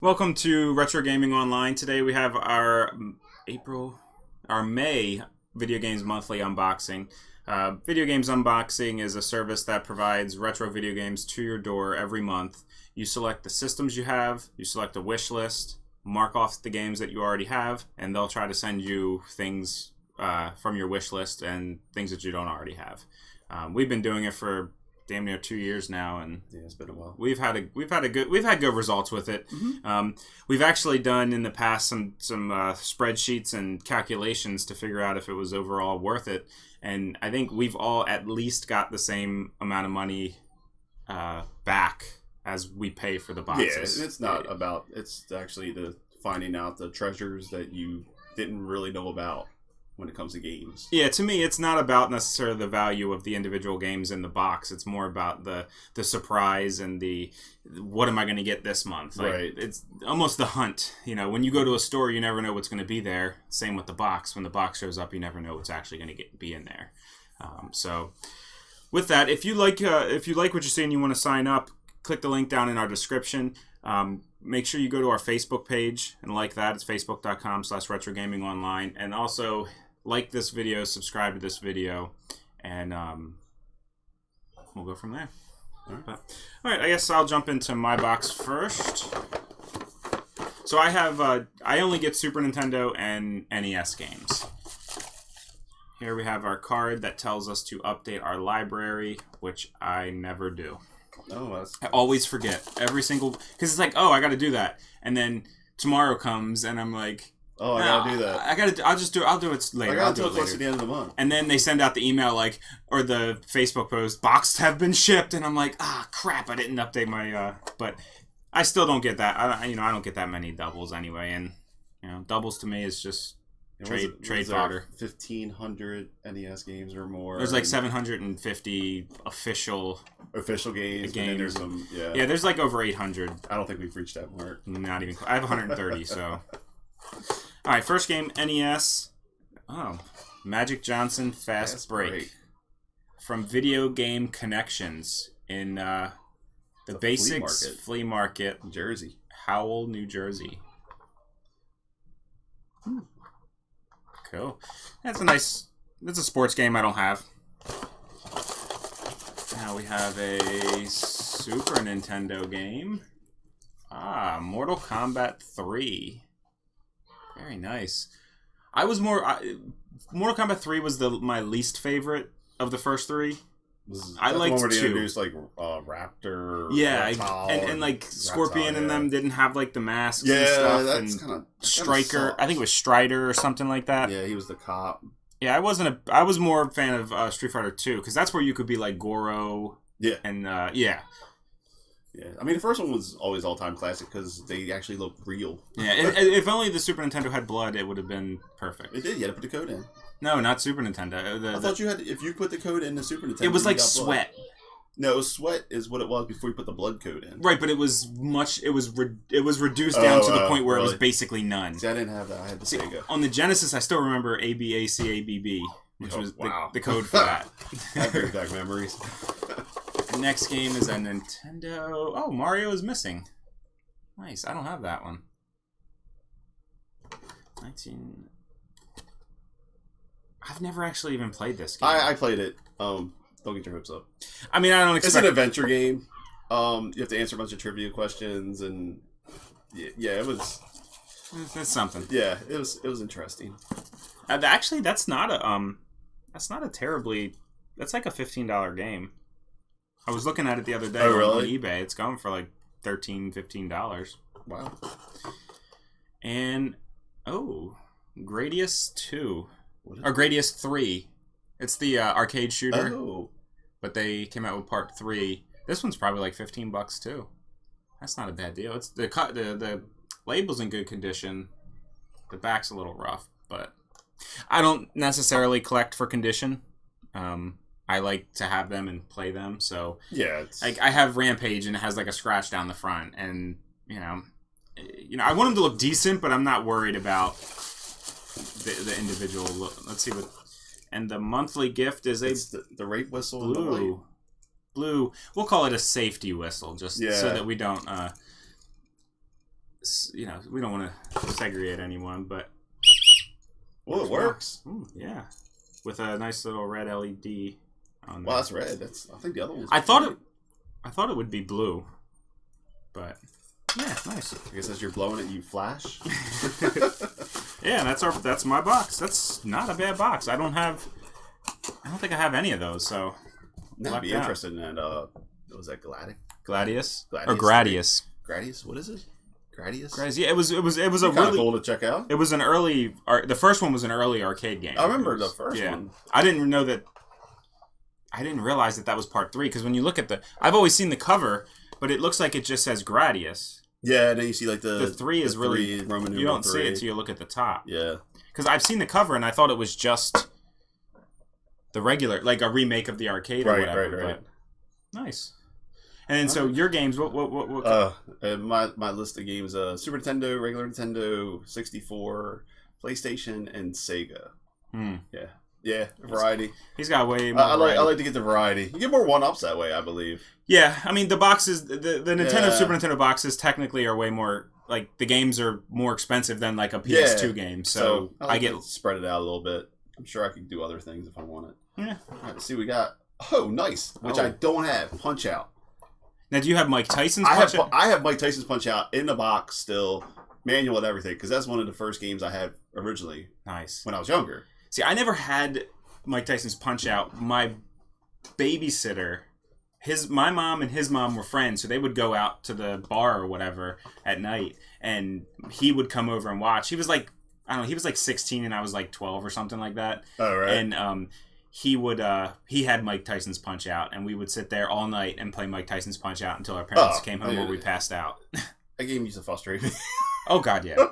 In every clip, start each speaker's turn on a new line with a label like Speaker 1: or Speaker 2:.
Speaker 1: Welcome to Retro Gaming Online. Today we have our May Video Games Monthly unboxing. Video Games Unboxing is a service that provides retro video games to your door every month. You select the systems you have, you select a wish list, mark off the games that you already have, and they'll try to send you things from your wish list and things that you don't already have. We've been doing it for damn near 2 years now, and
Speaker 2: yeah, it's been a while.
Speaker 1: We've had good results with it.
Speaker 2: Mm-hmm.
Speaker 1: We've actually done in the past some spreadsheets and calculations to figure out if it was overall worth it, and I think we've all at least got the same amount of money back as we pay for the boxes.
Speaker 2: Yeah, it's not about. It's actually the finding out the treasures that you didn't really know about when it comes to games.
Speaker 1: Yeah, to me, it's not about necessarily the value of the individual games in the box. It's more about the surprise and the what am I going to get this month. Like,
Speaker 2: right.
Speaker 1: It's almost the hunt. You know, when you go to a store, you never know what's going to be there. Same with the box. When the box shows up, you never know what's actually going to be in there. So, with that, if you like what you're seeing, you want to sign up, click the link down in our description. Make sure you go to our Facebook page and like that. It's facebook.com/retrogamingonline, and also like this video, subscribe to this video, and we'll go from there. All right, I guess I'll jump into my box first. So I have, I only get Super Nintendo and NES games. Here we have our card that tells us to update our library, which I never do.
Speaker 2: Oh,
Speaker 1: I always forget every single, because it's like, oh, I got to do that, and then tomorrow comes, and I'm like,
Speaker 2: oh, I gotta do that.
Speaker 1: I'll do it later.
Speaker 2: I gotta do it close to the end of the month.
Speaker 1: And then they send out the email or the Facebook post, boxes have been shipped, and I'm like, crap, I didn't update my. But I still don't get that. I don't get that many doubles anyway, and doubles to me is just trade fodder.
Speaker 2: 1,500 NES games or more.
Speaker 1: There's like 750 official
Speaker 2: games. And then there's some,
Speaker 1: yeah. There's like over 800.
Speaker 2: I don't think we've reached that mark.
Speaker 1: Not even. I have 130. So. All right, first game, NES. Oh, Magic Johnson Fast Break from Video Game Connections in the Basics Flea Market,
Speaker 2: Jersey,
Speaker 1: Howell, New Jersey. Cool. That's a sports game I don't have. Now we have a Super Nintendo game. Mortal Kombat 3. Very nice. Mortal Kombat 3 was my least favorite of the first three. I liked 2.
Speaker 2: Introduced like Raptor.
Speaker 1: Yeah, and like Scorpion and them didn't have like the masks and stuff.
Speaker 2: That's kind of
Speaker 1: Striker. I think it was Strider or something like that.
Speaker 2: Yeah, he was the cop.
Speaker 1: Yeah, I was more a fan of Street Fighter 2 because that's where you could be like Goro.
Speaker 2: Yeah,
Speaker 1: and yeah.
Speaker 2: Yeah, I mean the first one was always all-time classic because they actually looked real.
Speaker 1: Yeah, if only the Super Nintendo had blood, it would have been perfect.
Speaker 2: It did. You had to put the code in.
Speaker 1: No, not Super Nintendo.
Speaker 2: I thought you had. If you put the code in the Super Nintendo,
Speaker 1: it was like sweat.
Speaker 2: No, sweat is what it was before you put the blood code in.
Speaker 1: Right, but it was reduced down to the point where it was basically none.
Speaker 2: See, I didn't have that. I had the Sega.
Speaker 1: On the Genesis, I still remember ABACABB, which was the code for that.
Speaker 2: I bring back memories.
Speaker 1: The next game is a Nintendo. Oh, Mario is missing. Nice. I don't have that one. 19. I've never actually even played this game.
Speaker 2: I played it. Don't get your hopes up.
Speaker 1: I mean, I don't expect...
Speaker 2: It's an adventure game. You have to answer a bunch of trivia questions, and yeah, it was...
Speaker 1: It's something.
Speaker 2: Yeah, it was interesting.
Speaker 1: Actually, that's not a terribly... That's like a $15 game. I was looking at it the other day on eBay. It's going for like $13, $15.
Speaker 2: Wow.
Speaker 1: And, Gradius 2. Or Gradius 3. It's the arcade shooter.
Speaker 2: Oh.
Speaker 1: But they came out with part 3. This one's probably like $15 too. That's not a bad deal. It's the label's in good condition. The back's a little rough, but I don't necessarily collect for condition. I like to have them and play them. So
Speaker 2: yeah,
Speaker 1: like I have Rampage and it has like a scratch down the front, and I want them to look decent, but I'm not worried about the individual look. Let's see what. And the monthly gift is
Speaker 2: the rape whistle.
Speaker 1: Blue. We'll call it a safety whistle, just so that we don't you know, we don't want to segregate anyone, but
Speaker 2: Well, it works.
Speaker 1: Ooh, yeah, with a nice little red LED on there.
Speaker 2: Well, that's red. I think the other one's
Speaker 1: I thought it would be blue, but yeah, nice.
Speaker 2: I guess as you're blowing it, you flash.
Speaker 1: Yeah, that's my box. That's not a bad box. I don't think I have any of those, so
Speaker 2: I'd be interested in that. Was that
Speaker 1: Gladius or
Speaker 2: Gladius?
Speaker 1: Gradius?
Speaker 2: Gradius? What is it? Gradius?
Speaker 1: Gradius. Yeah, it was a
Speaker 2: Kind
Speaker 1: really
Speaker 2: of cool to check out.
Speaker 1: It was an early. The first one was an early arcade game.
Speaker 2: I remember the first one.
Speaker 1: I didn't know that. I didn't realize that was part 3 because when you look at I've always seen the cover, but it looks like it just says Gradius.
Speaker 2: Yeah, and then you see like the
Speaker 1: 3 is really
Speaker 2: Roman numeral
Speaker 1: you don't
Speaker 2: 3.
Speaker 1: see it till you look at the top.
Speaker 2: Yeah,
Speaker 1: because I've seen the cover and I thought it was just the regular, like a remake of the arcade or whatever.
Speaker 2: Right.
Speaker 1: But nice. And then, so your games, what?
Speaker 2: My list of games: Super Nintendo, regular Nintendo, 64, PlayStation, and Sega. Yeah, variety.
Speaker 1: He's got way more.
Speaker 2: I like to get the variety. You get more one-ups that way, I believe.
Speaker 1: Yeah, I mean the boxes, the Nintendo Super Nintendo boxes technically are way more. Like the games are more expensive than like a PS2 game, so
Speaker 2: I get to spread it out a little bit. I'm sure I could do other things if I want it.
Speaker 1: Yeah.
Speaker 2: All right, let's see, we got nice, which I don't have. Punch Out.
Speaker 1: Now, do you have Mike Tyson's Punch Out?
Speaker 2: I have Mike Tyson's Punch Out in the box still, manual and everything, because that's one of the first games I had originally.
Speaker 1: Nice.
Speaker 2: When I was younger.
Speaker 1: See, I never had Mike Tyson's Punch Out. My babysitter, my mom and his mom were friends, so they would go out to the bar or whatever at night, and he would come over and watch. He was like, I don't know, he was like 16 and I was like 12 or something like that.
Speaker 2: Oh, right.
Speaker 1: And he had Mike Tyson's Punch Out, and we would sit there all night and play Mike Tyson's Punch Out until our parents came home or we passed out.
Speaker 2: That game used to frustrate me.
Speaker 1: Oh, God, yeah.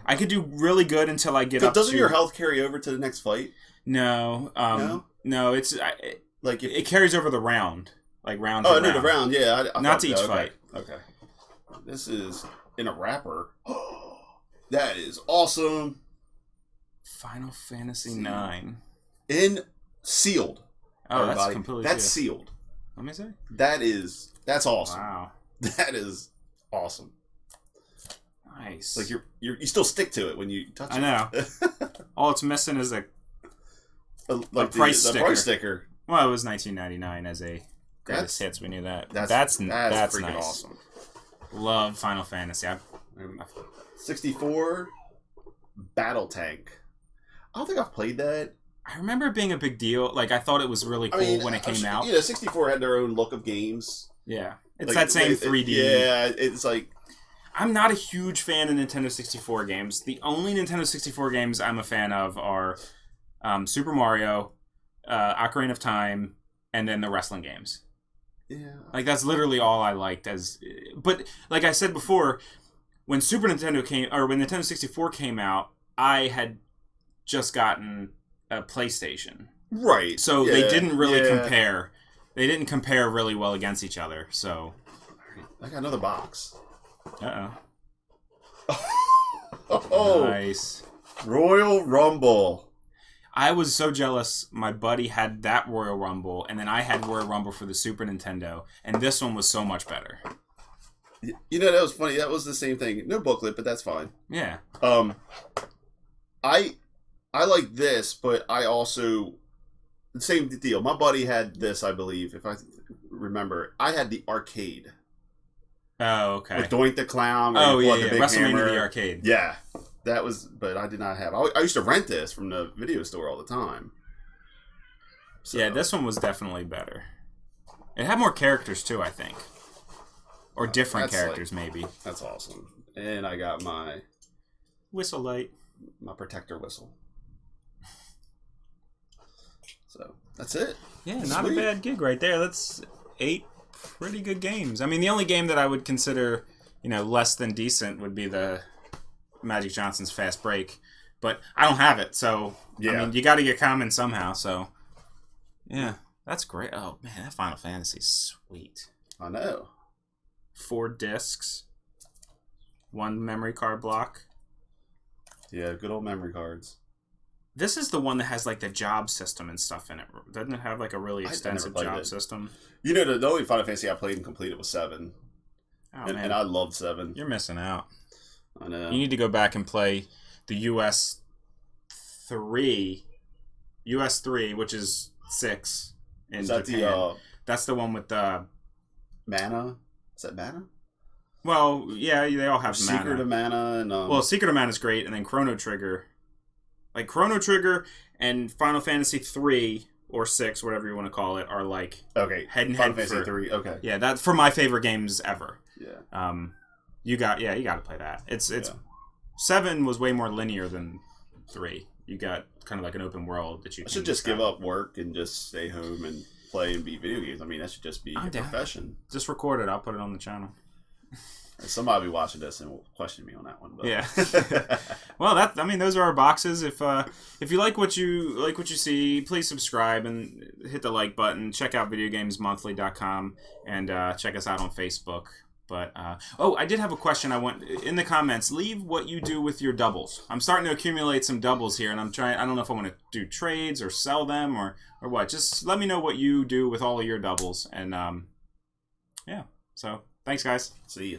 Speaker 1: I could do really good until I get up to...
Speaker 2: Doesn't your health carry over to the next fight?
Speaker 1: No. No, it's... it carries over the round. Like round to round.
Speaker 2: Oh, no, the round, yeah.
Speaker 1: Not to each fight.
Speaker 2: Okay. This is in a wrapper. That is awesome.
Speaker 1: Final Fantasy IX.
Speaker 2: Sealed.
Speaker 1: Oh,
Speaker 2: everybody.
Speaker 1: that's completely
Speaker 2: That's sealed.
Speaker 1: Let me see.
Speaker 2: That's awesome.
Speaker 1: Wow.
Speaker 2: That is awesome.
Speaker 1: Nice.
Speaker 2: Like you still stick to it when you touch it.
Speaker 1: I know. All it's missing is a
Speaker 2: price sticker.
Speaker 1: The price sticker. Well, it was $19.99 as a greatest hits. We knew that. That's
Speaker 2: freaking
Speaker 1: nice.
Speaker 2: Awesome.
Speaker 1: Love Final Fantasy.
Speaker 2: 64 Battle Tank. I don't think I've played that.
Speaker 1: I remember it being a big deal. Like, I thought it was really cool when it came out.
Speaker 2: Yeah, 64 had their own look of games.
Speaker 1: Yeah. It's like, that same 3D.
Speaker 2: Yeah, it's like...
Speaker 1: I'm not a huge fan of Nintendo 64 games. The only Nintendo 64 games I'm a fan of are Super Mario, Ocarina of Time, and then the wrestling games.
Speaker 2: Yeah.
Speaker 1: Like, that's literally all I liked. But, like I said before, when Super Nintendo when Nintendo 64 came out, I had just gotten a PlayStation.
Speaker 2: Right.
Speaker 1: So they didn't really compare. They didn't compare really well against each other, so...
Speaker 2: I got another box.
Speaker 1: Uh-oh.
Speaker 2: Oh,
Speaker 1: nice.
Speaker 2: Royal Rumble.
Speaker 1: I was so jealous. My buddy had that Royal Rumble, and then I had Royal Rumble for the Super Nintendo, and this one was so much better.
Speaker 2: You know, that was funny. That was the same thing. No booklet, but that's fine.
Speaker 1: Yeah.
Speaker 2: I like this, but I also... The same deal. My buddy had this, I believe, if I remember. I had the arcade.
Speaker 1: Oh, okay.
Speaker 2: With Doink the Clown.
Speaker 1: Oh, yeah.
Speaker 2: The big
Speaker 1: WrestleMania
Speaker 2: hammer.
Speaker 1: the arcade.
Speaker 2: Yeah. That was... But I did not have... I used to rent this from the video store all the time.
Speaker 1: So. Yeah, this one was definitely better. It had more characters, too, I think. Or different characters, maybe.
Speaker 2: That's awesome. And I got my...
Speaker 1: Whistle light.
Speaker 2: My protector whistle. So, that's it.
Speaker 1: Yeah, not a bad gig right there. That's 8 pretty good games. I mean, the only game that I would consider, less than decent would be the Magic Johnson's Fast Break. But I don't have it, so, yeah. I mean, you got to get common somehow, so... Yeah, that's great. Oh, man, that Final Fantasy's sweet.
Speaker 2: I know.
Speaker 1: 4 discs. 1 memory card block.
Speaker 2: Yeah, good old memory cards.
Speaker 1: This is the one that has, like, the job system and stuff in it. Doesn't it have, like, a really extensive job system?
Speaker 2: You know, the only Final Fantasy I played and completed was 7.
Speaker 1: Oh,
Speaker 2: and
Speaker 1: man.
Speaker 2: I love 7.
Speaker 1: You're missing out.
Speaker 2: I know.
Speaker 1: You need to go back and play the US 3, which is 6 in
Speaker 2: Is that
Speaker 1: Japan.
Speaker 2: the
Speaker 1: That's the one with the...
Speaker 2: Mana? Is that Mana?
Speaker 1: Well, yeah, they all have
Speaker 2: Secret
Speaker 1: mana.
Speaker 2: of Mana and
Speaker 1: Well, Secret of Mana is great, and then Chrono Trigger. Like, Chrono Trigger and Final Fantasy 3 or 6, whatever you want to call it, are like
Speaker 2: okay,
Speaker 1: head and
Speaker 2: Final
Speaker 1: head
Speaker 2: Fantasy
Speaker 1: for...
Speaker 2: 3. Okay.
Speaker 1: Yeah, that's for my favorite games ever.
Speaker 2: Yeah.
Speaker 1: You got to play that. It's
Speaker 2: Yeah.
Speaker 1: 7 was way more linear than 3. You got kind of like an open world that you
Speaker 2: I
Speaker 1: can
Speaker 2: should just give up work and just stay home and play and beat video games. I mean, that should just be
Speaker 1: I'm
Speaker 2: a
Speaker 1: down.
Speaker 2: profession.
Speaker 1: Just record it. I'll put it on the channel.
Speaker 2: Somebody will be watching this and will question me on that one. But.
Speaker 1: Yeah. Well, those are our boxes. If you like what you see, please subscribe and hit the like button. Check out videogamesmonthly.com and check us out on Facebook. But I did have a question. I want in the comments. Leave what you do with your doubles. I'm starting to accumulate some doubles here, and I'm trying. I don't know if I want to do trades or sell them or what. Just let me know what you do with all of your doubles. And yeah. So thanks, guys.
Speaker 2: See ya.